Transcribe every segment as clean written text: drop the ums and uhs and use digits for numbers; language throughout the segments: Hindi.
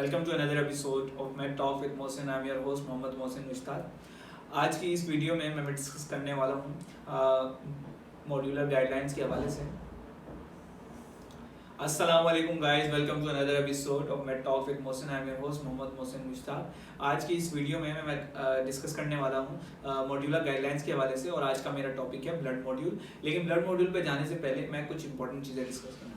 Welcome to another episode of my talk with Mohsin. I am your host Mohammad Mohsin Mushtaq. आज की इस वीडियो में मैं डिस्कस करने वाला हूँ मॉड्यूलर गाइडलाइंस के हवाले से। अस्सलाम वालेकुम guys, welcome to another episode of my talk with Mohsin. I am your host Mohammad Mohsin Mushtaq. आज की इस वीडियो में मैं डिस्कस करने वाला हूँ मॉड्यूलर गाइडलाइंस के हवाले से, और आज का मेरा टॉपिक है ब्लड मॉड्यूल। लेकिन ब्लड मॉड्यूल पे जाने से पहले मैं कुछ इंपॉर्टेंट चीज़ें डिस्कस करना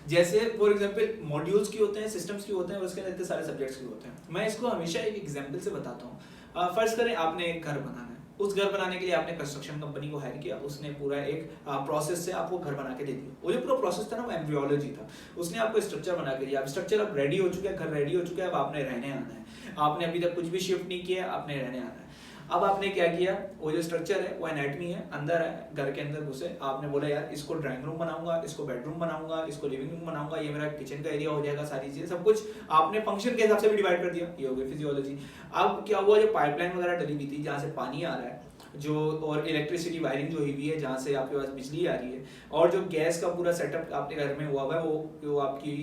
जैसे फॉर एग्जांपल मॉड्यूल्स की होते हैं, सिस्टम्स की होते हैं, और उसके अंदर इतने सारे सब्जेक्ट्स की होते हैं। मैं इसको हमेशा एक एग्जांपल से बताता हूँ। फर्ज करें आपने एक घर बनाना है। उस घर बनाने के लिए आपने कंस्ट्रक्शन कंपनी को हायर किया। उसने पूरा एक प्रोसेस से आपको घर बना के दे दिया। वो जो पूरा प्रोसेस था ना, वो एम्ब्रियोलॉजी था। उसने आपको स्ट्रक्चर बना के दिया। अब स्ट्रक्चर अब रेडी हो चुका है, घर रेडी हो चुका है। अब आपने रहने आना है। आपने अभी तक कुछ भी शिफ्ट नहीं किया, आपने रहने आना है। अब आपने क्या किया, वो जो स्ट्रक्चर है वो एनाटमी है, अंदर है, घर के अंदर घुसे। आपने बोला यार इसको ड्राइंग रूम बनाऊंगा, इसको बेडरूम बनाऊंगा, इसको लिविंग रूम बनाऊंगा, ये मेरा किचन का एरिया हो जाएगा। सारी चीजें सब कुछ आपने फंक्शन के हिसाब से भी डिवाइड कर दिया। ये हो गई फिजियोलॉजी। अब क्या हुआ, जो पाइपलाइन वगैरह डली हुई थी जहाँ से पानी आ रहा है, जो और इलेक्ट्रिसिटी वायरिंग जो हुई है जहाँ से आपके पास बिजली आ रही है, और जो गैस का पूरा सेटअप आपके घर में हुआ है, वो आपकी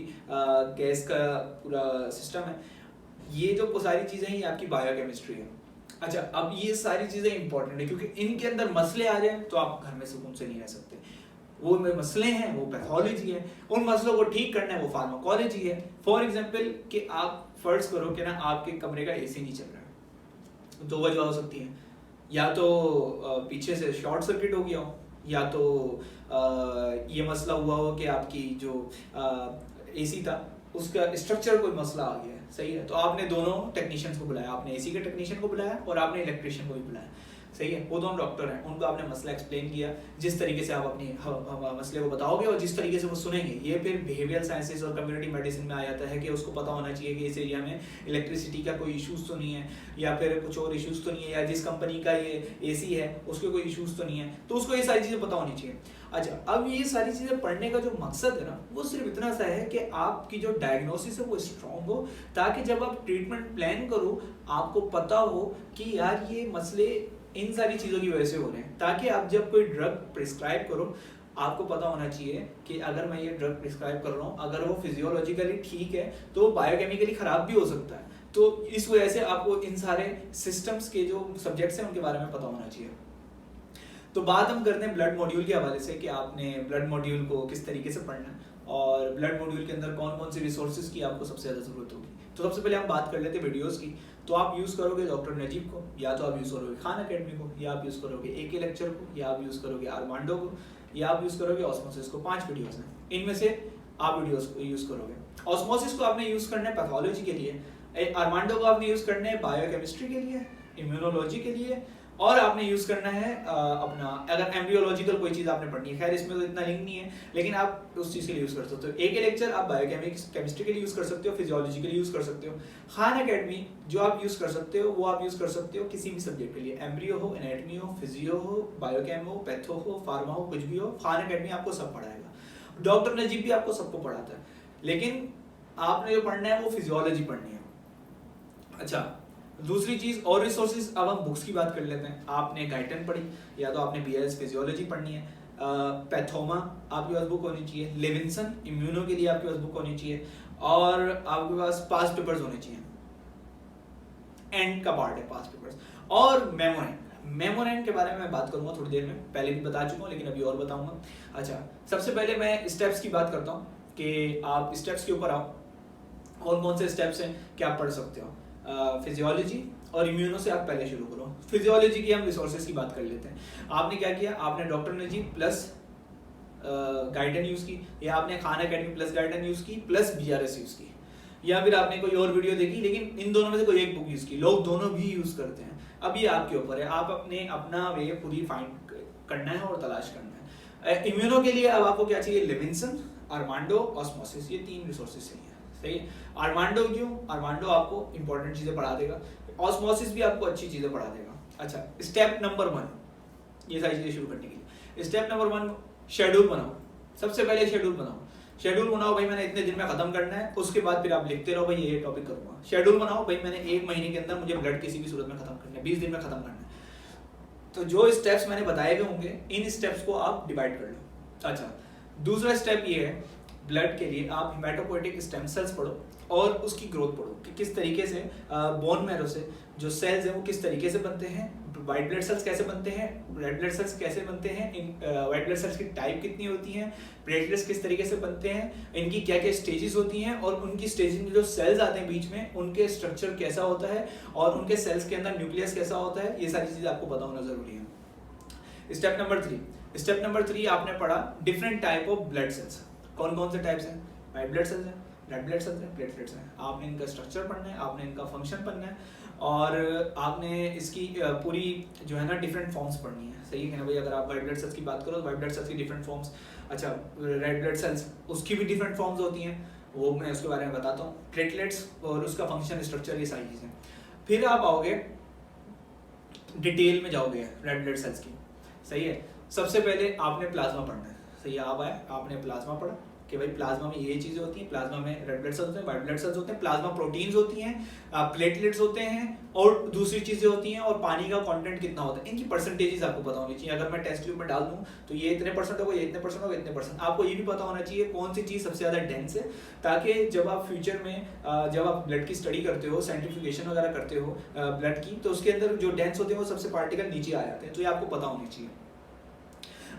गैस का पूरा सिस्टम है। ये जो सारी चीजें ही आपकी बायोकेमिस्ट्री है। अच्छा, अब ये सारी चीजें इंपॉर्टेंट है क्योंकि इनके अंदर मसले आ जाए तो आप घर में सुकून से नहीं रह सकते। वो मसले हैं, वो पैथोलॉजी है। उन मसलों को ठीक करना है, वो फार्माकोलॉजी है। फॉर एग्जांपल कि आप फर्ज करो कि ना आपके कमरे का एसी नहीं चल रहा है, दो वजह हो सकती है। या तो पीछे से शॉर्ट सर्किट हो गया हो, या तो ये मसला हुआ हो कि आपकी जो एसी था उसका स्ट्रक्चर कोई मसला आ गया है। सही है, तो आपने दोनों टेक्नीशियंस को बुलाया। आपने एसी के टेक्नीशियन को बुलाया और आपने इलेक्ट्रिशियन को भी बुलाया। सही है, वो दोनों डॉक्टर हैं, उनको आपने मसला एक्सप्लेन किया। जिस तरीके से आप अपने मसले को बताओगे और जिस तरीके से वो सुनेंगे, ये फिर बिहेवियरल साइंसेज और कम्युनिटी मेडिसिन में आ जाता है कि उसको पता होना चाहिए कि इस एरिया में इलेक्ट्रिसिटी का कोई इशूज़ तो नहीं है, या फिर कुछ और इशूज़ तो नहीं है, या जिस कंपनी का ये एसी है उसके कोई इशूज़ तो नहीं है। तो उसको ये सारी चीज़ें पता होनी चाहिए। अच्छा, अब ये सारी चीज़ें पढ़ने का जो मकसद है ना, वो सिर्फ इतना सा है कि आपकी जो डायग्नोसिस है वो स्ट्रॉन्ग हो, ताकि जब आप ट्रीटमेंट प्लान करो आपको पता हो कि यार ये मसले इन सारी चीज़ों की वजह से हो रहे हैं। ताकि आप जब कोई ड्रग प्रिस्क्राइब करो, आपको पता होना चाहिए कि अगर मैं ये ड्रग प्रिस्क्राइब कर रहा हूँ, अगर वो फिजियोलॉजिकली ठीक है तो वो बायोकेमिकली ख़राब भी हो सकता है। तो इस वजह से आपको इन सारे सिस्टम्स के जो सब्जेक्ट्स हैं उनके बारे में पता होना चाहिए। तो बात हम करते हैं ब्लड मॉड्यूल के हवाले से कि आपने ब्लड मॉड्यूल को किस तरीके से पढ़ना है, और ब्लड मॉड्यूल के अंदर कौन कौन सी रिसोर्सेज की आपको सबसे ज़्यादा ज़रूरत होगी। तो सबसे पहले हम बात कर लेते हैं वीडियोस की। तो आप यूज़ करोगे डॉक्टर नजीब को, या तो आप यूज़ करोगे खान अकेडमी को, या आप यूज़ करोगे AK लेक्चर को, या आप यूज़ करोगे आर्मांडो को, या आप यूज़ करोगे ऑस्मोसिस को। 5 वीडियोस हैं, इनमें से आप वीडियोस को यूज़ करोगे। ऑस्मोसिस को आपने यूज़ करना है पैथोलॉजी के लिए, आर्मांडो को आपने यूज़ करना है बायोकेमिस्ट्री के लिए, इम्यूनोलॉजी के लिए, और आपने यूज़ करना है अपना अगर एम्ब्रियोलॉजिकल कोई चीज़ आपने पढ़नी है। खैर इसमें तो इतना लिंक नहीं है, लेकिन आप उस चीज़ के लिए यूज़ कर सकते हो। AK लेक्चर आप बायोकेमिस्ट्री के लिए यूज़ कर सकते हो, फिजियोलॉजी के लिए यूज़ कर सकते हो। खान अकेडमी जो आप यूज़ कर सकते हो वो आप यूज़ कर सकते हो किसी भी सब्जेक्ट के लिए, एम्ब्रियो हो, एनाटमी हो, फिजियो हो, बायोकेम हो, पैथो हो, फार्मा हो, कुछ भी हो। खान अकेडमी आपको सब पढ़ाएगा। डॉक्टर नजीब भी आपको सबको पढ़ाता है, लेकिन आपने जो पढ़ना है वो फिजियोलॉजी पढ़नी है। अच्छा, दूसरी चीज और रिसोर्सेज, अब हम बुक्स की बात कर लेते हैं। आपने गाइटन पढ़ी, या तो आपने BS फिजियोलॉजी पढ़नी है, पैथोमा आपके पास बुक होनी चाहिए, लेविंसन इम्यूनो के लिए आपके पास बुक होनी चाहिए, और आपके पास पास्ट पेपर्स होने चाहिए। एंड का पार्ट है पास्ट पेपर्स। और मेमोरेंड के बारे में मैं बात करूंगा थोड़ी देर में, पहले भी बता चुका हूँ लेकिन अभी और बताऊंगा। अच्छा, सबसे पहले मैं स्टेप्स की बात करता हूँ कि आप स्टेप्स के ऊपर आओ। कौन कौन से स्टेप्स हैं कि आप पढ़ सकते हो। फिजियोलॉजी और इम्यूनो से आप पहले शुरू करो। फिजियोलॉजी की हम रिसोर्सेज की बात कर लेते हैं। आपने क्या किया, आपने डॉक्टर नजीब प्लस गाइडन यूज़ की, या आपने खान अकेडमी प्लस गाइडन यूज़ की प्लस BRS यूज़ की, या फिर आपने कोई और वीडियो देखी, लेकिन इन दोनों में से कोई एक बुक यूज़ की। लोग दोनों भी यूज़ करते हैं। अब ये आपके ऊपर है, आप अपना वे खुद ही फाइंड करना है और तलाश करना है। इम्यूनो के लिए अब आपको क्या चाहिए, लेविंसन, आर्मांडो, ऑस्मोसिस, ये 3 रिसोर्सेज चाहिए। सही है। आर्मांडो क्यों, आर्मांडो आपको इंपॉर्टेंट चीज़ें पढ़ा देगा, ऑस्मोसिस भी आपको अच्छी चीज़ें पढ़ा देगा। अच्छा, स्टेप नंबर 1, ये सारी चीज़ें शुरू करने के लिए स्टेप नंबर 1 शेड्यूल बनाओ। सबसे पहले शेड्यूल बनाओ भाई, मैंने इतने दिन में खत्म करना है। उसके बाद फिर आप लिखते रहो भाई ये टॉपिक करूंगा। शेड्यूल बनाओ भाई, मैंने 1 महीने के अंदर मुझे ब्लड किसी भी सूरत में खत्म करना है, 20 दिन में खत्म करना है। तो जो स्टेप्स मैंने बताए हुए होंगे, इन स्टेप्स को आप डिवाइड कर लो। अच्छा, दूसरा स्टेप ये है, ब्लड के लिए आप हिमेटोपोएटिक स्टेम सेल्स पढ़ो और उसकी ग्रोथ पढ़ो कि किस तरीके से बोन मैरो से जो सेल्स हैं वो किस तरीके से बनते हैं, वाइट ब्लड सेल्स कैसे बनते हैं, रेड ब्लड सेल्स कैसे बनते हैं, इन वाइट ब्लड सेल्स की टाइप कितनी होती हैं, प्लेटलेट्स किस तरीके से बनते हैं, इनकी क्या क्या स्टेजेस होती हैं और उनकी स्टेजेस में जो सेल्स आते हैं बीच में उनके स्ट्रक्चर कैसा होता है और उनके सेल्स के अंदर न्यूक्लियस कैसा होता है, ये सारी चीज़ें आपको पता होना जरूरी है। स्टेप नंबर 3 आपने पढ़ा different type of blood cells. कौन कौन से टाइप्स हैं? वाइट ब्लड सेल्स हैं, रेड ब्लड सेल्स हैं, प्लेटलेट्स हैं। आपने इनका स्ट्रक्चर पढ़ना है, आपने इनका फंक्शन पढ़ना है और आपने इसकी पूरी जो है ना डिफरेंट फॉर्म्स पढ़नी है। सही है ना भाई? अगर आप वाइट ब्लड सेल्स की बात करो तो वाइट ब्लड सेल्स की डिफरेंट फॉर्म्स, अच्छा रेड ब्लड सेल्स उसकी भी डिफरेंट फॉर्म्स होती हैं, वो मैं उसके बारे में बताता हूँ। प्लेटलेट्स और उसका फंक्शन, स्ट्रक्चर, ये सारी चीज़ें। फिर आप आओगे डिटेल में जाओगे रेड ब्लड सेल्स की। सही है? सबसे पहले आपने प्लाज्मा पढ़ना है। सही है? आप आए, आपने प्लाज्मा पढ़ा कि भाई प्लाज्मा में ये चीज़ें होती हैं, प्लाज्मा में रेड ब्लड सेल्स होते हैं, वाइट ब्लड सेल्स होते हैं, प्लाज्मा प्रोटीन्स होती हैं, प्लेटलेट्स होते हैं और दूसरी चीज़ें होती हैं और पानी का कंटेंट कितना होता है, इनकी परसेंटेजेस आपको पता होनी चाहिए। अगर मैं टेस्ट ट्यूब में डाल दूं तो ये इतने परसेंट होगा, ये इतने परसेंट होगा, इतने परसेंट। आपको ये भी पता होना चाहिए कौन सी चीज़ सबसे ज़्यादा डेंस है, ताकि जब आप फ्यूचर में जब आप ब्लड की स्टडी करते हो, साइंटिफिकेशन वगैरह करते हो ब्लड की, तो उसके अंदर जो डेंस होते हैं वो सबसे पार्टिकल नीचे आ जाते हैं। तो ये आपको पता होनी चाहिए।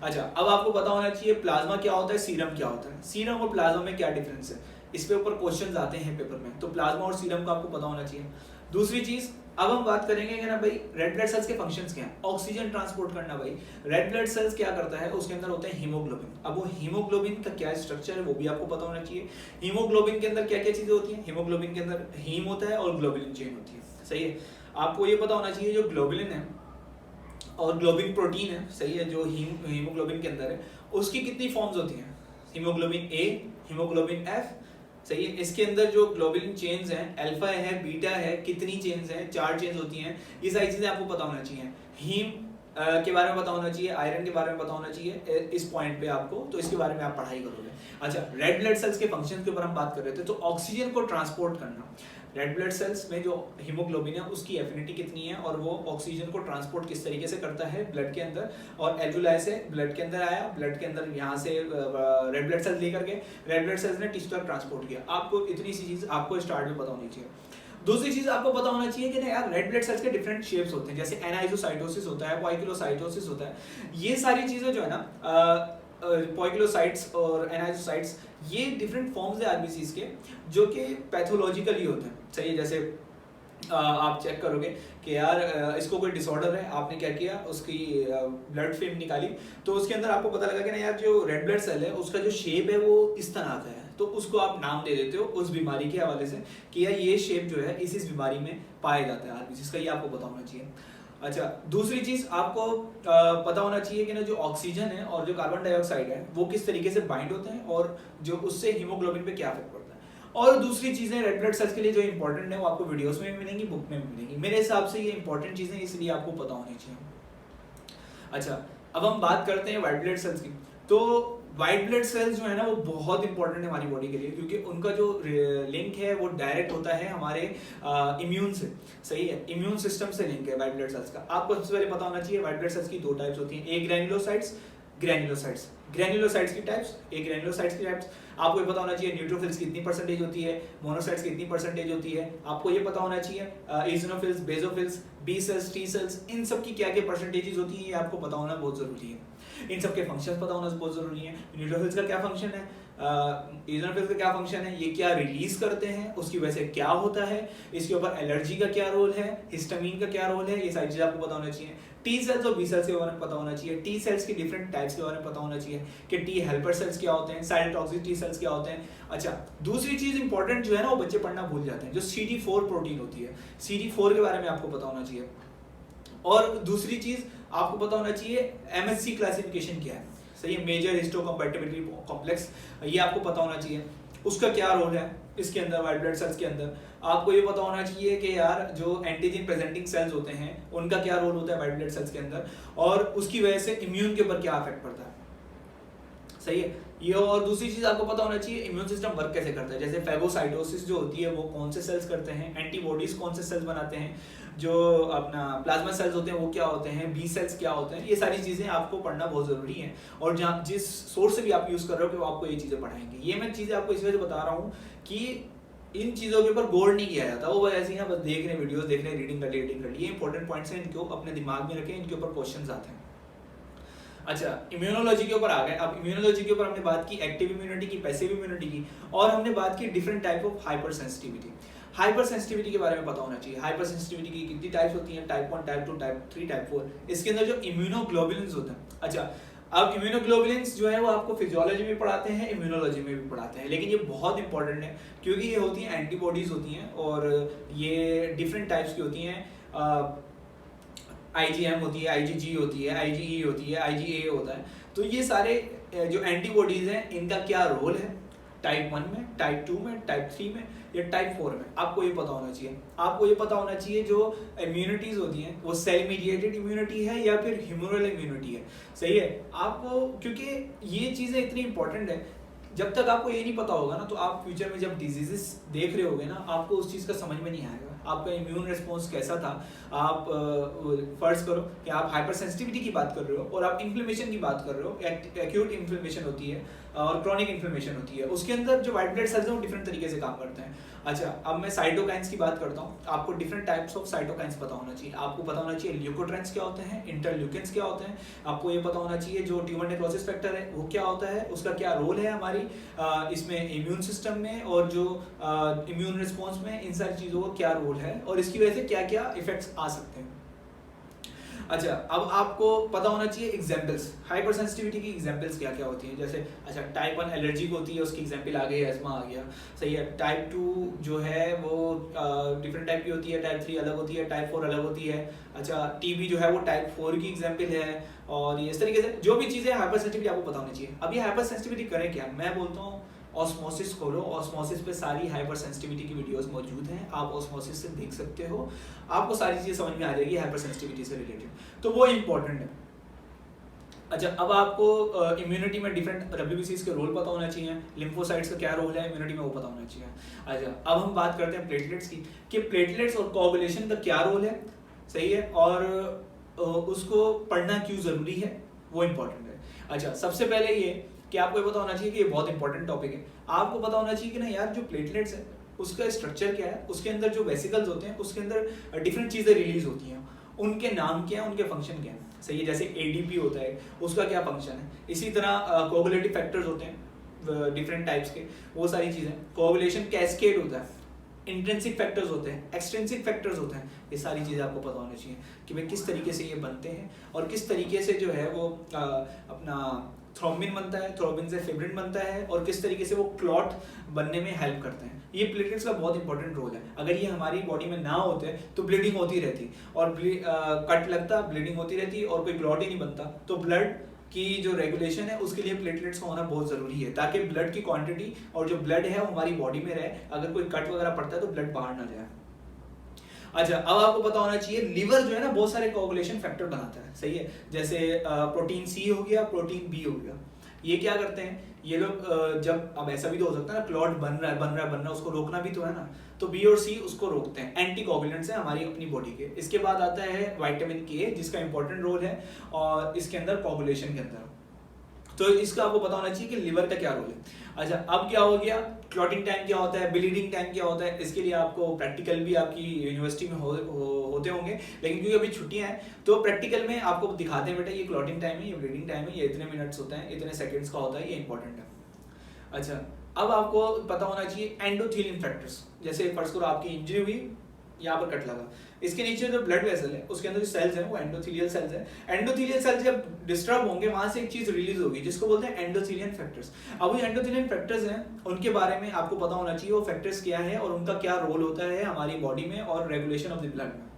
अच्छा, अब आपको पता होना चाहिए प्लाज्मा क्या होता है, सीरम क्या होता है, सीरम और प्लाज्मा में क्या डिफरेंस है। इस पे ऊपर क्वेश्चंस आते हैं पेपर में, तो प्लाज्मा और सीरम का आपको पता होना चाहिए। दूसरी चीज, अब हम बात करेंगे कि ना भाई रेड ब्लड सेल्स के फंक्शंस क्या हैं। ऑक्सीजन ट्रांसपोर्ट करना। भाई रेड ब्लड सेल्स क्या करता है, उसके अंदर होता है हीमोग्लोबिन। अब वो हीमोग्लोबिन का क्या स्ट्रक्चर है वो भी आपको पता होना चाहिए। हीमोग्लोबिन के अंदर क्या क्या चीजें होती हैं, हीमोग्लोबिन के अंदर हीम होता है और ग्लोबुलिन चेन होती है। सही है? आपको ये पता होना चाहिए जो ग्लोबुलिन है और ग्लोबिन प्रोटीन है, सही है, जो हीमोग्लोबिन के अंदर है, उसकी कितनी फॉर्म्स होती हैं। Haemoglobin A, haemoglobin F. सही है? इसके अंदर जो ग्लोबुलिन चेन्स हैं, अल्फा है, बीटा है, कितनी चेन्स हैं, 4 चेन्स होती हैं। ये सारी चीजें आपको पता होना चाहिए। हीम के बारे में पता होना चाहिए, आयरन के बारे में पता होना चाहिए इस पॉइंट पे आपको, तो इसके बारे में आप पढ़ाई करोगे। अच्छा, रेड ब्लड सेल्स के फंक्शन के ऊपर हम बात कर रहे थे, तो ऑक्सीजन को ट्रांसपोर्ट करना। रेड ब्लड सेल्स में जो हीमोग्लोबिन है उसकी एफिनिटी कितनी है और वो ऑक्सीजन को ट्रांसपोर्ट किस तरीके से करता है ब्लड के अंदर, और एल्वुलाई से ब्लड के अंदर आया, ब्लड के अंदर यहाँ से रेड ब्लड सेल्स लेकर के रेड ब्लड सेल्स ने टिश्यू तक ट्रांसपोर्ट किया। आपको इतनी सी चीज आपको स्टार्ट में पता होनी चाहिए। दूसरी चीज आपको पता होना चाहिए कि ना यार रेड ब्लड सेल्स के डिफरेंट शेप्स होते हैं, जैसे एनाइजोसाइटोसिस होता है, पॉइकिलोसाइटोसिस होता है। ये सारी चीजें जो है ना पॉइकिलोसाइट्स और एनाइजोसाइट्स, ये डिफरेंट फॉर्म्स है आरबीसीज के जो कि पैथोलॉजिकली होते हैं। सही है? जैसे आप चेक करोगे कि यार इसको कोई डिसऑर्डर है, आपने क्या किया, उसकी ब्लड फिल्म निकाली, तो उसके अंदर आपको पता लगा कि ना यार जो रेड ब्लड सेल है उसका जो शेप है वो इस तरह का है, तो उसको आप नाम दे देते हो उस बीमारी के हवाले से कि यार ये शेप जो है इस बीमारी में पाया जाता है आरबीसीज का। ये आपको पता होना चाहिए। अच्छा, दूसरी चीज आपको पता होना चाहिए कि ना जो ऑक्सीजन है और जो कार्बन डाइऑक्साइड है वो किस तरीके से बाइंड होते हैं और जो उससे हीमोग्लोबिन पे क्या इफेक्ट पड़ता है। और दूसरी चीजें रेड ब्लड सेल्स के लिए जो इंपॉर्टेंट है वो आपको वीडियोस में भी मिलेंगी, बुक में भी मिलेंगी। मेरे हिसाब से ये इंपॉर्टेंट चीजें इसलिए आपको पता होनी चाहिए। अच्छा, अब हम बात करते हैं व्हाइट ब्लड सेल्स की। तो व्हाइट ब्लड सेल्स जो है ना वो बहुत इंपॉर्टेंट है हमारी बॉडी के लिए, क्योंकि उनका जो लिंक है वो डायरेक्ट होता है हमारे इम्यून से। सही है? इम्यून सिस्टम से लिंक है व्हाइट ब्लड सेल्स का। आपको सबसे पहले पता होना चाहिए व्हाइट ब्लड सेल्स की 2 टाइप्स होती हैं, एक ग्रैन्युलोसाइट्स, ग्रैन्युलोसाइट्स। ग्रैन्युलोसाइट्स की टाइप्स, एक ग्रैन्युलोसाइट्स की टाइप्स। आपको ये पता होना चाहिए न्यूट्रोफिल्स की कितनी परसेंटेज होती है, मोनोसाइट्स की कितनी परसेंटेज होती है। आपको ये पता होना चाहिए eosinophils, basophils, B cells, T cells, इन सब की क्या क्या परसेंटेजेस होती है, ये आपको पता होना बहुत जरूरी है। इन सब के फंक्शंस पता होना बहुत जरूरी है। न्यूट्रोफिल्स का क्या फंक्शन है, इओसिनोफिल्स का क्या फंक्शन है, ये क्या रिलीज करते हैं, उसकी वजह से क्या होता है, इसके ऊपर एलर्जी का क्या रोल है, हिस्टामिन का क्या रोल है, ये सारी चीजें आपको पता होना चाहिए। टी सेल्स और बी सेल्स के बारे में पता होना चाहिए। टी सेल्स की डिफरेंट टाइप्स के बारे में पता होना चाहिए कि टी हेल्पर सेल्स क्या होते हैं, साइटोटॉक्सिक टी सेल्स क्या होते हैं। अच्छा, दूसरी चीज इंपॉर्टेंट जो है ना वो बच्चे पढ़ना भूल जाते हैं, जो CD4 प्रोटीन होती है, CD4 के बारे में आपको पता होना चाहिए। और दूसरी चीज आपको पता होना चाहिए MHC क्लासिफिकेशन क्या है। सही है? मेजर हिस्टोकम्पैटिबिलिटी कॉम्प्लेक्स, ये आपको पता होना चाहिए, उसका क्या रोल है इसके अंदर व्हाइट ब्लड सेल्स के अंदर। आपको ये पता होना चाहिए कि यार जो एंटीजन प्रेजेंटिंग सेल्स होते हैं उनका क्या रोल होता है व्हाइट ब्लड सेल्स के अंदर, और उसकी वजह से इम्यून के ऊपर क्या इफेक्ट पड़ता है। सही है? ये और दूसरी चीज आपको पता होना चाहिए इम्यून सिस्टम वर्क कैसे करता है, जैसे फैगोसाइटोसिस जो होती है वो कौन से सेल्स करते हैं, एंटीबॉडीज कौन से सेल्स बनाते हैं, जो अपना प्लाज्मा सेल्स होते हैं वो क्या होते हैं, बी सेल्स क्या होते हैं। ये सारी चीजें आपको पढ़ना बहुत जरूरी है, और जहाँ जिस सोर्स से भी आप यूज कर रहे हो कि वो आपको ये चीजें पढ़ाएंगे। ये मैं चीजें आपको इस वजह से बता रहा हूँ कि इन चीज़ों के ऊपर गौर नहीं किया जाता, वो बस ऐसे ही ना बस देख रहे वीडियोस देख रहे, रीडिंग कर ली, ये इंपॉर्टेंट पॉइंट्स हैं, इनको अपने दिमाग में रखें, इनके ऊपर क्वेश्चंस आते हैं। अच्छा, इम्यूनोलॉजी के ऊपर आ गए। अब इम्यूनोलॉजी के ऊपर हमने बात की एक्टिव इम्यूनिटी की, पैसिव इम्यूनिटी की, और हमने बात की different type of hyper sensitivity. Hyper sensitivity के बारे में पता होना चाहिए। हाइपर सेंसिटिविटी की कितनी टाइप्स होती हैं, टाइप 1, टाइप 2, टाइप 3, टाइप 4। इसके अंदर जो इम्यूनोग्लोबुलिन्स होते हैं, अच्छा अब इम्यूनोग्लोबुलिन्स जो है वो आपको फिजियोलॉजी में पढ़ाते हैं, इम्यूनोलॉजी में भी पढ़ाते हैं, लेकिन ये बहुत इंपॉर्टेंट है क्योंकि ये होती हैं एंटीबॉडीज होती हैं, और ये डिफरेंट टाइप्स की होती हैं। IgM होती है, IgG होती है, IgE होती है, IgA होता है। तो ये सारे जो एंटीबॉडीज हैं इनका क्या रोल है टाइप 1 में, टाइप 2 में, टाइप 3 में या टाइप 4 में, आपको ये पता होना चाहिए। आपको ये पता होना चाहिए जो इम्यूनिटीज होती हैं वो सेल मीडिएटेड इम्यूनिटी है या फिर ह्यूमरल इम्यूनिटी है, सही है। आपको क्योंकि ये चीज़ें इतनी इंपॉर्टेंट है, जब तक आपको ये नहीं पता होगा ना, तो आप फ्यूचर में जब डिजीजेस देख रहे होगे ना, आपको उस चीज़ का समझ में नहीं आएगा आपका इम्यून रिस्पॉन्स कैसा था। आप फर्ज करो कि आप हाइपर सेंसिटिविटी की बात कर रहे हो और आप इन्फ्लेमेशन की बात कर रहे हो, एक्यूट इन्फ्लेमेशन होती है और क्रॉनिक इन्फ्लेमेशन होती है, उसके अंदर जो व्हाइट ब्लड सेल्स हैं वो डिफरेंट तरीके से काम करते हैं। अच्छा, अब मैं साइटोकाइंस की बात करता हूँ। आपको डिफरेंट टाइप्स ऑफ साइटोकाइंस पता होना चाहिए। आपको पता होना चाहिए ल्यूकोट्राइन्स क्या होते हैं, इंटरल्यूकिन्स क्या होते हैं। आपको ये पता होना चाहिए जो ट्यूमर नेक्रोसिस फैक्टर है वो क्या होता है, उसका क्या रोल है हमारी इसमें इम्यून सिस्टम में, और जो इम्यून रिस्पॉन्स में, इन सारी चीज़ों का क्या रोल है और इसकी वजह से क्या क्या इफेक्ट्स आ सकते हैं। अच्छा, अब आपको पता होना चाहिए एग्जाम्पल्स, हाइपर सेंसिटिविटी की एग्जाम्पल्स क्या क्या होती हैं। जैसे अच्छा टाइप 1 एलर्जी होती है, उसकी एग्जाम्पल आ गई, एस्मा आ गया, सही है। टाइप 2 जो है वो डिफरेंट टाइप की होती है, टाइप 3 अलग होती है, टाइप 4 अलग होती है। अच्छा, टीबी जो है वो टाइप 4 की एग्जाम्पल है। और ये इस तरीके से जो भी चीज़ें हाइपर सेंसिटिविटी आपको पता होनी चाहिए। अब ये हाइपर सेंसिटिविटी करें क्या, मैं बोलता हूँ ऑस्मोसिस खोलो, ऑस्मोसिस पे सारी हाइपर सेंसिटिविटी की वीडियोस मौजूद हैं, आप ऑस्मोसिस से देख सकते हो, आपको सारी चीज़ें समझ में आ जाएगी हाइपर सेंसिटिविटी से रिलेटेड, तो वो इंपॉर्टेंट है। अच्छा, अब आपको इम्यूनिटी में डिफरेंट डब्ल्यूबीसीज के रोल पता होना चाहिए, लिम्फोसाइट्स का क्या रोल है इम्यूनिटी में वो पता होना चाहिए। अच्छा, अब हम बात करते हैं प्लेटलेट्स की, कि प्लेटलेट्स और कोगुलेशन का क्या रोल है, सही है, और उसको पढ़ना क्यों ज़रूरी है, वो इंपॉर्टेंट है। अच्छा, सबसे पहले ये कि आपको ये पता होना चाहिए कि ये बहुत इंपॉर्टेंट टॉपिक है। आपको पता होना चाहिए कि ना यार जो प्लेटलेट्स है उसका स्ट्रक्चर क्या है, उसके अंदर जो वेसिकल्स होते हैं उसके अंदर डिफरेंट चीज़ें रिलीज होती हैं, उनके नाम क्या है, उनके फंक्शन क्या है, सही है। जैसे ADP होता है, उसका क्या फंक्शन है। इसी तरह कोगुलेटिव फैक्टर्स होते हैं डिफरेंट टाइप्स के, वो सारी चीज़ें। कोगुलेशन कैस्केड होता है, इंट्रिंसिक फैक्टर्स होते हैं, एक्सट्रिंसिक फैक्टर्स होते हैं, ये सारी चीज़ें आपको पता होनी चाहिए कि भाई किस तरीके से ये बनते हैं और किस तरीके से जो है वो अपना थ्रोम्बिन बनता है, थ्रोम्बिन से फिब्रिन बनता है, और किस तरीके से वो क्लॉट बनने में हेल्प करते हैं। ये प्लेटलेट्स का बहुत इंपॉर्टेंट रोल है। अगर ये हमारी बॉडी में ना होते तो ब्लीडिंग होती रहती, और कट लगता, ब्लीडिंग होती रहती और कोई क्लॉट ही नहीं बनता। तो ब्लड की जो रेगुलेशन है उसके लिए प्लेटलेट्स का होना बहुत ज़रूरी है, ताकि ब्लड की क्वांटिटी और जो ब्लड है वो हमारी बॉडी में रहे, अगर कोई कट वगैरह पड़ता है तो ब्लड बाहर ना जाए। अच्छा, अब आपको पता होना चाहिए लिवर जो है ना बहुत सारे कोगुलेशन फैक्टर बनाता है, सही है। जैसे प्रोटीन C हो गया, प्रोटीन B हो गया, ये क्या करते हैं ये लोग, जब अब ऐसा भी तो हो सकता है ना क्लॉट बन रहा है, उसको रोकना भी तो है ना, तो B और C उसको रोकते हैं, एंटी कोगुलेंट्स हैं हमारी अपनी बॉडी के। इसके बाद आता है विटामिन K जिसका इंपॉर्टेंट रोल है और इसके अंदर कोगुलेशन के अंदर, तो इसका आपको पता होना चाहिए कि लिवर का क्या रोल है। अच्छा, अब क्या हो गया, क्लॉटिंग टाइम क्या होता है, ब्लीडिंग टाइम क्या होता है, इसके लिए आपको प्रैक्टिकल भी आपकी यूनिवर्सिटी में होते होंगे, लेकिन क्योंकि अभी छुट्टियां हैं तो प्रैक्टिकल में आपको दिखाते हैं बेटा ये क्लॉटिंग टाइम है, ये ब्लीडिंग टाइम है, ये इतने मिनट्स होता है, इतने सेकंड्स का होता है, ये इंपॉर्टेंट है। अच्छा, अब आपको पता होना चाहिए एंडोथेलियन फैक्टर्स। जैसे फर्स्ट करो आपकी इंजरी हुई, यहाँ पर कट लगा, इसके नीचे जो ब्लड वेसल है उसके अंदर जो सेल्स हैं वो एंडोथेलियल सेल्स हैं। एंडोथेलियल सेल्स जब डिस्टर्ब होंगे वहां से एक चीज रिलीज होगी जिसको बोलते हैं एंडोथेलियन फैक्टर्स। अब वो एंडोथेलियन फैक्टर्स हैं, उनके बारे में आपको पता होना चाहिए वो फैक्टर्स क्या है और उनका क्या रोल होता है हमारी बॉडी में और रेगुलेशन ऑफ द ब्लड में।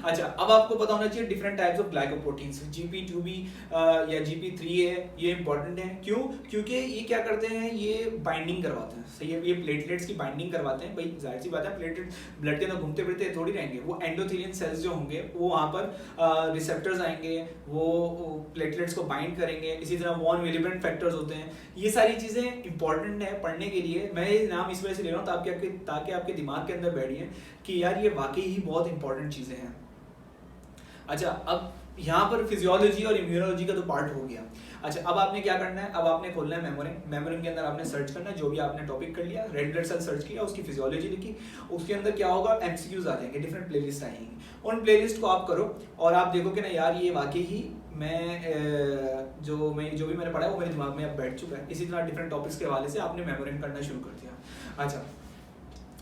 अच्छा, अब आपको पता होना चाहिए different types of glycoproteins, GP2B या GP3 है, ये इंपॉर्टेंट है। क्यों? क्योंकि ये क्या करते हैं, ये बाइंडिंग करवाते हैं, सही है, ये प्लेटलेट्स की बाइंडिंग करवाते हैं। भाई जाहिर सी बात है प्लेटलेट ब्लड के अंदर घूमते फिरते थोड़ी रहेंगे, वो एंडोथेलियन सेल्स जो होंगे वो वहाँ पर रिसेप्टर्स आएंगे, वो प्लेटलेट्स को बाइंड करेंगे। इसी तरह वॉन विलिब्रेंट फैक्टर्स होते हैं। ये सारी चीज़ें इंपॉर्टेंट है पढ़ने के लिए। मैं ये नाम इस वजह से ले रहा हूँ ताकि आपके दिमाग के अंदर बैठिए कि यार ये वाकई ही बहुत इंपॉर्टेंट चीज़ें हैं। अच्छा, अब यहाँ पर फिजियोलॉजी और इम्यूनोलॉजी का तो पार्ट हो गया। अच्छा, अब आपने क्या करना है, अब आपने खोलना है मेमोरिंग के अंदर आपने सर्च करना है जो भी आपने टॉपिक कर लिया, रेड ब्लड सेल सर्च किया, उसकी फिजियोलॉजी लिखी, उसके अंदर क्या होगा, एमसीक्यूज आ जाएंगे, डिफरेंट प्लेलिस्ट आएंगी, उन प्लेलिस्ट को आप करो और आप देखो कि ना यार ये वाकई ही जो भी मैंने पढ़ा है वो मेरे दिमाग में अब बैठ चुका है। इसी तरह डिफरेंट टॉपिक्स के हवाले से आपने मेमोरिंग करना शुरू कर दिया। अच्छा,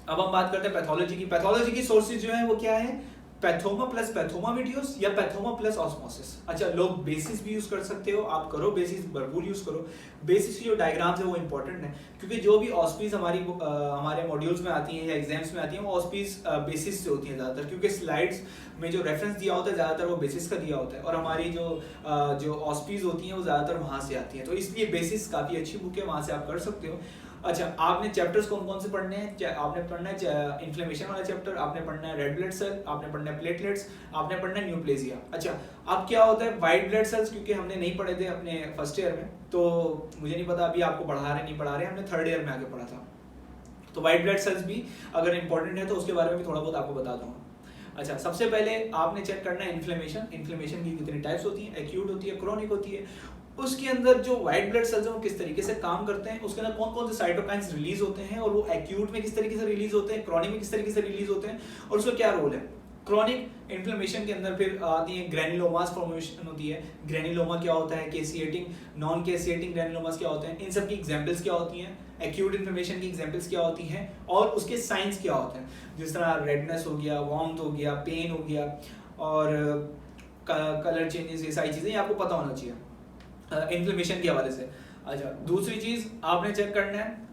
अब हम बात करते हैं पैथोलॉजी की। पैथोलॉजी की सोर्सेज जो है वो क्या है, पैथोमा प्लस पैथोमा वीडियोस या पैथोमा प्लस ऑस्मोसिस। अच्छा, लोग बेसिस भी यूज कर सकते हो, आप करो बेसिस, भरपूर यूज करो। बेसिस की जो डायग्राम्स है वो इंपॉर्टेंट है, क्योंकि जो भी ऑस्पीज हमारे मॉड्यूल्स में आती हैं या एग्जाम्स में आती हैं वो ऑस्पीज बेसिस से होती हैं ज़्यादातर, क्योंकि स्लाइड्स में जो रेफरेंस दिया होता है ज़्यादातर वो बेसिस का दिया होता है, और हमारी जो ऑस्पीज होती हैं वो ज़्यादातर वहाँ से आती हैं। तो इसलिए बेसिस काफ़ी अच्छी बुक है, वहाँ से आप कर सकते हो। अच्छा, आपने चैप्टर्स कौन कौन से पढ़ने हैं, आपने पढ़ना है इन्फ्लेमेशन वाला चैप्टर, आपने पढ़ना है रेड ब्लड सेल, आपने पढ़ना है प्लेटलेट्स, आपने पढ़ना है न्यूप्लेजिया। अच्छा, अब क्या होता है वाइट ब्लड सेल्स, क्योंकि हमने नहीं पढ़े थे अपने फर्स्ट ईयर में, तो मुझे नहीं पता अभी आपको पढ़ा रहे नहीं पढ़ा रहे, हमने थर्ड ईयर में आके पढ़ा था। तो वाइट ब्लड सेल्स भी अगर इंपॉर्टेंट है तो उसके बारे में भी थोड़ा बहुत आपको बता दूंगा। अच्छा, सबसे पहले आपने चेक करना है इन्फ्लेमेशन की कितनी टाइप्स होती हैं, एक्यूट होती है, क्रोनिक होती है, उसके अंदर जो व्हाइट ब्लड सेल्स हैं वो किस तरीके से काम करते हैं, उसके अंदर कौन कौन से साइटोकाइन्स रिलीज होते हैं, और वो एक्यूट में किस तरीके से रिलीज होते हैं, क्रोनिक में किस तरीके से रिलीज होते हैं, और उसका क्या रोल है। क्रोनिक इन्फ्लेमेशन के अंदर फिर आती है ग्रैन्युलोमास फॉर्मेशन होती है। ग्रैन्युलोमा क्या होता है, केसिएटिंग, नॉन केसिएटिंग ग्रैन्युलोमास क्या होते हैं, इन सब की एग्जांपल्स क्या होती हैं, एक्यूट इन्फ्लेमेशन की एग्जांपल्स क्या होती हैं, और उसके साइंस क्या होते हैं, जिस तरह रेडनेस हो गया, वार्मथ हो गया, पेन हो गया, और कलर चेंजेस, ये सारी चीज़ें आपको पता होना चाहिए इन्फ्लेमेशन के हवाले से। अच्छा, दूसरी चीज आपने चेक करना है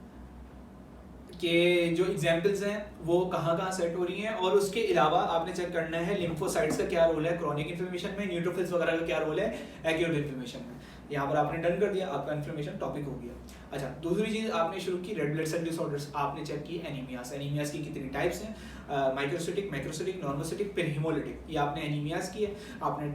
कि जो एग्जांपल्स हैं वो कहाँ कहाँ सेट हो रही हैं, और उसके अलावा आपने चेक करना है लिम्फोसाइट्स का क्या रोल है क्रोनिक इन्फ्लेमेशन में, न्यूट्रोफिल्स वगैरह का क्या रोल है एक्यूट इन्फ्लेमेशन में। यहाँ पर आपने डन कर दिया, आपका इन्फ्लेमेशन टॉपिक हो गया। अच्छा, दूसरी चीज आपने शुरू की रेड ब्लड सेल डिसऑर्डर्स, आपने चेक की एनीमियास की कितनी टाइप्स हैं, माइक्रोसिटिक, मैक्रोसिटिक, नॉर्मोसिटिक, फिर हीमोलिटिक, ये आपने एनीमियास की है। आपने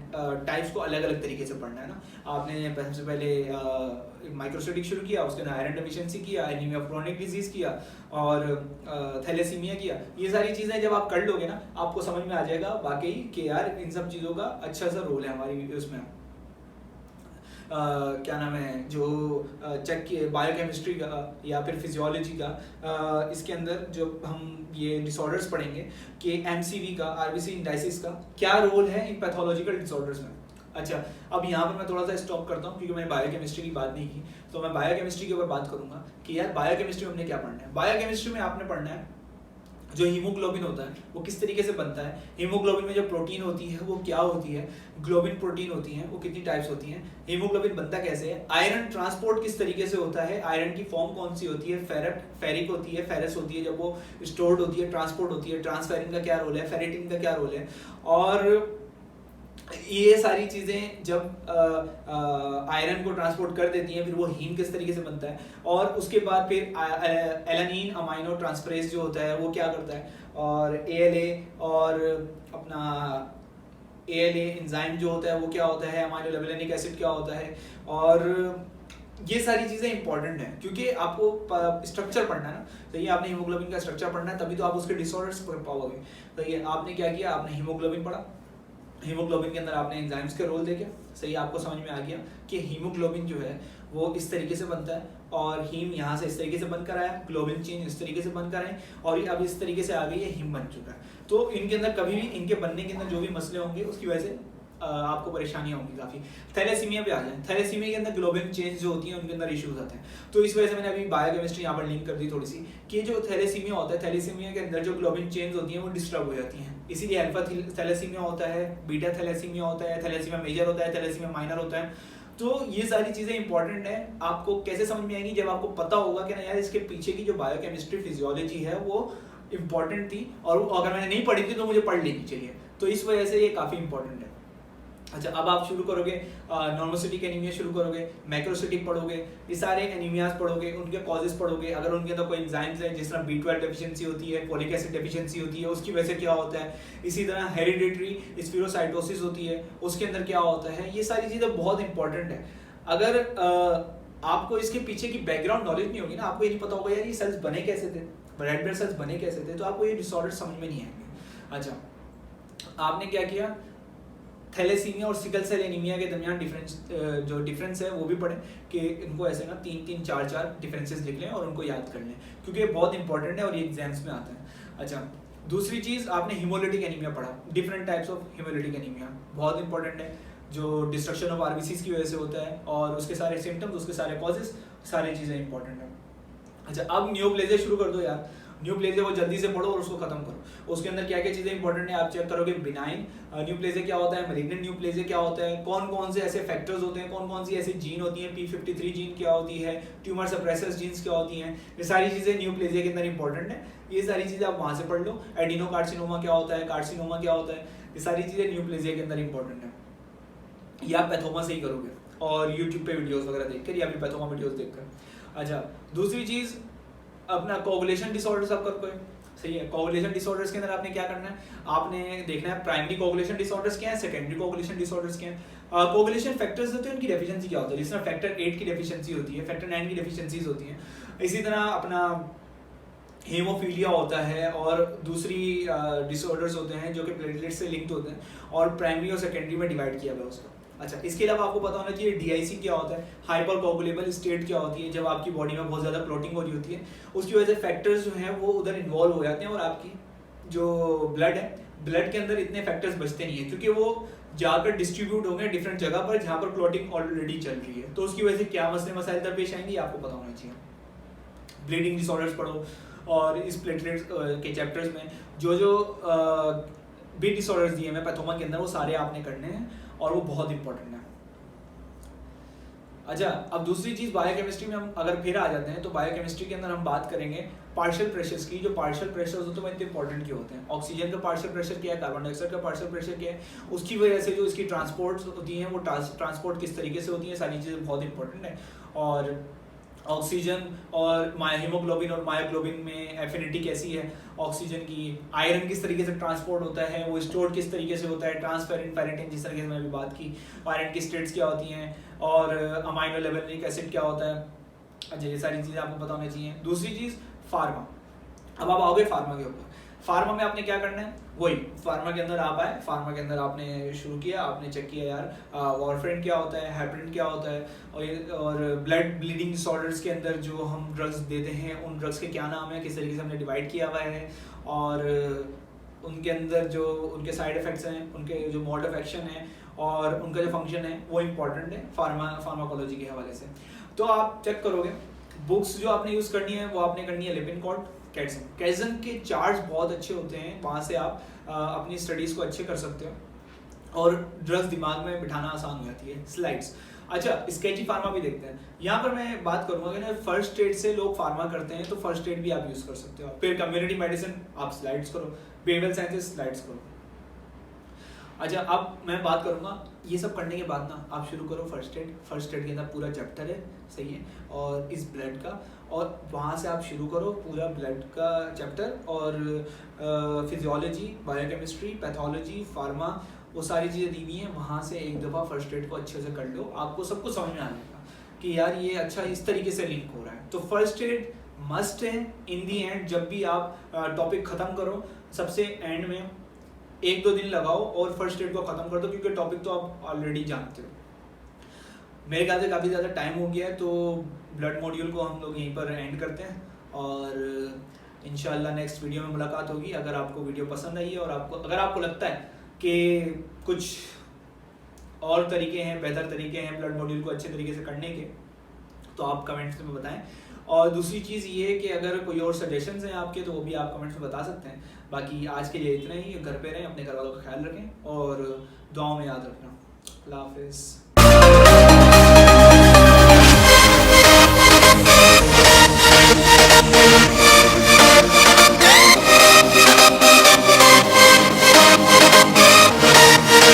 टाइप्स को अलग अलग तरीके से पढ़ना है ना। आपने सबसे पहले माइक्रोसिटिक शुरू किया, उसके बाद आयरन डेफिशिएंसी किया, एनीमिया क्रोनिक डिजीज किया, और थैलेसीमिया किया। ये सारी चीज़ें जब आप कर लोगे ना, आपको समझ में आ जाएगा वाकई कि यार इन सब चीज़ों का अच्छा सा रोल है हमारी उसमें। क्या नाम है, जो चेक किए बायोकेमिस्ट्री का या फिर फिजियोलॉजी का, इसके अंदर जो हम ये डिसऑर्डर्स पढ़ेंगे कि एमसीवी का, आरबीसी इंडाइसिस का क्या रोल है इन पैथोलॉजिकल डिसऑर्डर्स में। अच्छा, अब यहाँ पर मैं थोड़ा सा स्टॉप करता हूँ क्योंकि मैंने बायोकेमिस्ट्री की बात नहीं की, तो मैं बायोकेमिस्ट्री के ऊपर बात करूंगा कि यार बायोकेमिस्ट्री में हमने क्या पढ़ना है। बायोकेमिस्ट्री में आपने पढ़ना है जो हीमोग्लोबिन होता है वो किस तरीके से बनता है, हीमोग्लोबिन में जो प्रोटीन होती है वो क्या होती है, ग्लोबिन प्रोटीन होती है वो कितनी टाइप्स होती हैं, हीमोग्लोबिन बनता कैसे है, आयरन ट्रांसपोर्ट किस तरीके से होता है, आयरन की फॉर्म कौन सी होती है, फेरिक होती है, फेरस होती है, जब वो स्टोर्ड होती है, ट्रांसपोर्ट होती है, ट्रांसफेरिन का क्या रोल है, फेरिटिन का क्या रोल है, और ये सारी चीज़ें जब आयरन को ट्रांसपोर्ट कर देती हैं फिर वो हीम किस तरीके से बनता है, और उसके बाद फिर एलानिन अमाइनो ट्रांसफरेज जो होता है वो क्या करता है, और एएलए और अपना एएलए एंजाइम जो होता है वो क्या होता है, अमाइनो लेवलिनिक एसिड क्या होता है, और ये सारी चीज़ें इंपॉर्टेंट हैं क्योंकि आपको स्ट्रक्चर पढ़ना है ना। तो ये आपने हीमोग्लोबिन का स्ट्रक्चर पढ़ना है, तभी तो आप उसके डिसऑर्डर्स पढ़ पाओगे। तो ये आपने क्या किया, आपने हीमोग्लोबिन पढ़ा, हीमोग्लोबिन के अंदर आपने एंजाइम्स के रोल देखे, सही आपको समझ में आ गया कि हीमोग्लोबिन जो है वो इस तरीके से बनता है, और हीम यहाँ से इस तरीके से बनकर आया, ग्लोबिन चेन इस तरीके से बनकर आए, और ये अब इस तरीके से आ गई है, हीम बन चुका है। तो इनके अंदर कभी भी इनके बनने के अंदर जो भी मसले होंगे उसकी वजह से आपको परेशानियां होंगी काफ़ी। थैलेसीमिया पे आ जाए, थैलेसीमिया के अंदर ग्लोबिन चेंज जो होती है उनके अंदर इश्यूज आते हैं, तो इस वजह से मैंने अभी बायोकेमिस्ट्री यहाँ पर लिंक कर दी थोड़ी सी कि जो थैलेसीमिया होता है, थैलेसीमिया के अंदर जो ग्लोबिन चेंज होती हैं वो डिस्टर्ब हो जाती हैं, इसीलिए अल्फा थैलेसीमिया होता है, बीटा थैलेसीमिया होता है, थैलेसीमिया मेजर होता है, थैलेसीमिया माइनर होता है। तो ये सारी चीज़ें इंपॉर्टेंट है, आपको कैसे समझ में आएंगी, जब आपको पता होगा कि ना यार इसके पीछे की जो बायोकेमिस्ट्री फिजियोलॉजी है वो इंपॉर्टेंट थी, और अगर मैंने नहीं पढ़ी थी तो मुझे पढ़ लेनी चाहिए, तो इस वजह से ये काफ़ी इंपॉर्टेंट है। अच्छा, अब आप शुरू करोगे नॉर्मोसिटिक एनीमिया शुरू करोगे, मैक्रोसिटिक पढ़ोगे, ये सारे एनीमियाज पढ़ोगे, उनके कॉजेस पढ़ोगे, अगर उनके अंदर कोई एंजाइम्स है जिस तरह B12 डेफिशिएंसी होती है, फोलिक एसिड डेफिशिएंसी होती है, उसकी वजह से क्या होता है, इसी तरह हेरिडिटरी स्फीरोसाइटोसिस होती है, उसके अंदर क्या होता है, ये सारी चीज़ें बहुत इंपॉर्टेंट है। अगर आपको इसके पीछे की बैकग्राउंड नॉलेज नहीं होगी ना, आपको ये नहीं पता होगा यार ये सेल्स बने कैसे थे, रेड ब्लड सेल्स बने कैसे थे, तो आपको ये डिसऑर्डर समझ में नहीं आएंगे। अच्छा, आपने क्या किया, थैलेसीमिया और सिकल सेल एनीमिया के दरमियान जो डिफरेंस है वो भी पढ़ें, कि इनको ऐसे ना 3-3, 4-4 डिफरेंसेस लिख लें और उनको याद कर लें, क्योंकि ये बहुत इंपॉर्टेंट है और ये एग्जाम्स में आता है। अच्छा, दूसरी चीज़ आपने हीमोलिटिक एनीमिया पढ़ा, different types of haemolytic anaemia बहुत इंपॉर्टेंट है, जो डिस्ट्रक्शन ऑफ आरबीसीज की वजह से होता है और उसके सारे सिम्टम्स, उसके सारे कॉजेस, सारी चीज़ें इंपॉर्टेंट है। अच्छा, अब न्यूप्लेजिया शुरू कर दो यार, न्यूप्लेजिया को जल्दी से पढ़ो और उसको खत्म करो। उसके अंदर क्या क्या चीज़ें इंपॉर्टेंट है आप चेक करोगे। बिनाइन न्यूप्लेजिया क्या होता है, मैलिग्नेंट न्यूप्लेजिया क्या होता है, कौन कौन से ऐसे फैक्टर्स होते हैं, कौन कौन सी ऐसी जीन होती हैं, P53 जीन क्या होती है, ट्यूमर सप्रेसर्स जीन्स क्या होती हैं, ये सारी चीज़ें न्यूप्लेजिया के अंदर इंपॉर्टेंट है। ये सारी चीज़ें आप वहाँ से पढ़ लो। एडिनोकार्सिनोमा क्या होता है, कार्सिनोमा क्या होता है, ये सारी चीज़ें न्यूप्लेजिया के अंदर इंपॉर्टेंट है। ये आप पैथोमा से ही करोगे और यूट्यूब पे वीडियोस वगैरह देखकर या फिर पैथोमा वीडियोस देखकर। अच्छा, दूसरी चीज़ अपना कोगुलेशन डिसऑर्डर्स आप करोगे, सही है। कोगुलेशन डिसऑर्डर्स के अंदर आपने क्या करना है, आपने देखना है प्राइमरी कोगुलेशन डिसऑर्डर्स क्या है, सेकेंडरी कोगुलेशन डिसऑर्डर्स क्या है। कोगुलेशन फैक्टर्स होते हैं, उनकी डेफिशिएंसी क्या होती है, जिस तरह फैक्टर 8 की डेफिशिएंसी होती है, फैक्टर 9 की डेफिशिएंसीज होती हैं, इसी तरह अपना हेमोफीलिया होता है और दूसरी डिसऑर्डर्स होते हैं जो कि प्लेटलेट से लिंक्ड होते हैं, और प्राइमरी और सेकेंडरी में डिवाइड किया हुआ है उसको। अच्छा, इसके अलावा आपको पता होना चाहिए डीआईसी क्या होता है, हाइपर कोगुलेबल स्टेट क्या होती है, जब आपकी बॉडी में बहुत ज़्यादा क्लॉटिंग हो रही होती है, उसकी वजह से फैक्टर्स जो हैं वो उधर इन्वॉल्व हो जाते हैं और आपकी जो ब्लड है, ब्लड के अंदर इतने फैक्टर्स बचते नहीं है, क्योंकि वो जाकर डिस्ट्रीब्यूट होंगे डिफरेंट जगह पर जहाँ पर क्लॉटिंग ऑलरेडी चल रही है। तो उसकी वजह से क्या मसले मसाइल दरपेश आएंगे आपको पता होना चाहिए। ब्लीडिंग डिसऑर्डर्स पढ़ो, और इस प्लेटलेट्स के चैप्टर्स में जो बी डिसऑर्डर्स दिए हैं पैथोमा के अंदर वो सारे आपने करने हैं और वो बहुत इंपॉर्टेंट है। अच्छा, अब दूसरी चीज़ बायोकेमिस्ट्री में हम अगर फिर आ जाते हैं तो बायोकेमिस्ट्री के अंदर हम बात करेंगे पार्शियल प्रेशर्स की। जो पार्शियल प्रेशर्स होते हैं वो इतने इंपॉर्टेंट क्यों होते हैं, ऑक्सीजन का पार्शियल प्रेशर क्या है, कार्बन डाइऑक्साइड का पार्शियल प्रेशर क्या है, उसकी वजह से जो इसकी ट्रांसपोर्ट होती हैं वो ट्रांसपोर्ट किस तरीके से होती हैं, सारी चीज़ें बहुत इंपॉर्टेंट है। और ऑक्सीजन और हीमोग्लोबिन और मायोग्लोबिन में एफिनिटी कैसी है ऑक्सीजन की, आयरन किस तरीके से ट्रांसपोर्ट होता है, वो स्टोर किस तरीके से होता है, ट्रांसफेरेंट फेरेटिन जिस तरीके से मैंने अभी बात की, आयरन की स्टेट्स क्या होती हैं, और अमाइनो लेवलिक एसिड क्या होता है। अच्छा, ये सारी चीज़ें आपको पता होनी चाहिए। दूसरी चीज़ फार्मा। अब आप आओगे फार्मा के ऊपर, फार्मा में आपने क्या करना है, वही फार्मा के अंदर आप आए, फार्मा के अंदर आपने शुरू किया, आपने चेक किया यार वारफेरिन क्या होता है, हेपरिन क्या होता है, और ब्लड ब्लीडिंग डिसऑर्डर्स के अंदर जो हम ड्रग्स देते हैं उन ड्रग्स के क्या नाम है, किस तरीके से हमने डिवाइड किया हुआ है, और उनके अंदर जो उनके साइड इफेक्ट्स हैं, उनके जो मोड ऑफ एक्शन है और उनका जो फंक्शन है वो इम्पॉर्टेंट है फार्माकोलॉजी के हवाले से। तो आप चेक करोगे, बुक्स जो आपने यूज़ करनी है वो आपने करनी है लिपिनकॉर्ड, कैज़न के चार्ट्स बहुत अच्छे होते हैं, वहाँ से आप अपनी स्टडीज़ को अच्छे कर सकते हो और ड्रग्स दिमाग में बिठाना आसान हो जाती है। स्लाइड्स, अच्छा स्केची फार्मा भी देखते हैं। यहाँ पर मैं बात करूँगा कि ना फर्स्ट एड से लोग फार्मा करते हैं, तो फर्स्ट एड भी आप यूज़ कर सकते हो। फिर कम्युनिटी मेडिसिन आप स्लाइड्स करो, बिहेवियरल साइंसेस स्लाइड्स करो। अच्छा, अब मैं बात करूँगा ये सब करने के बाद ना आप शुरू करो फर्स्ट एड। फर्स्ट एड के अंदर पूरा चैप्टर है, सही है, और इस ब्लड का, और वहाँ से आप शुरू करो पूरा ब्लड का चैप्टर, और फिजियोलॉजी, बायोकेमिस्ट्री, पैथोलॉजी, फार्मा, वो सारी चीज़ें दी हुई हैं, वहाँ से एक दफ़ा फर्स्ट एड को अच्छे से कर लो, आपको सब कुछ समझ में आ जाएगा कि यार ये अच्छा इस तरीके से लिंक हो रहा है। तो फर्स्ट एड मस्ट है इन दी एंड। जब भी आप टॉपिक ख़त्म करो, सबसे एंड में 1-2 दिन लगाओ और फर्स्ट एड को ख़त्म कर दो, क्योंकि टॉपिक तो आप ऑलरेडी जानते हो। मेरे ख्याल से काफ़ी ज़्यादा टाइम हो गया है, तो ब्लड मॉड्यूल को हम लोग यहीं पर एंड करते हैं, और इंशाल्लाह नेक्स्ट वीडियो में मुलाकात होगी। अगर आपको वीडियो पसंद आई है और अगर आपको लगता है कि कुछ और तरीके हैं, बेहतर तरीके हैं ब्लड मॉड्यूल को अच्छे तरीके से करने के, तो आप कमेंट्स में बताएं। और दूसरी चीज़ ये है कि अगर कोई और सजेशंस हैं आपके, तो वो भी आप कमेंट्स में बता सकते हैं। बाकी आज के लिए इतना ही। घर पे रहें, अपने घर वालों का ख्याल रखें और दुआओं में याद रखना। अल्लाह हाफिज़।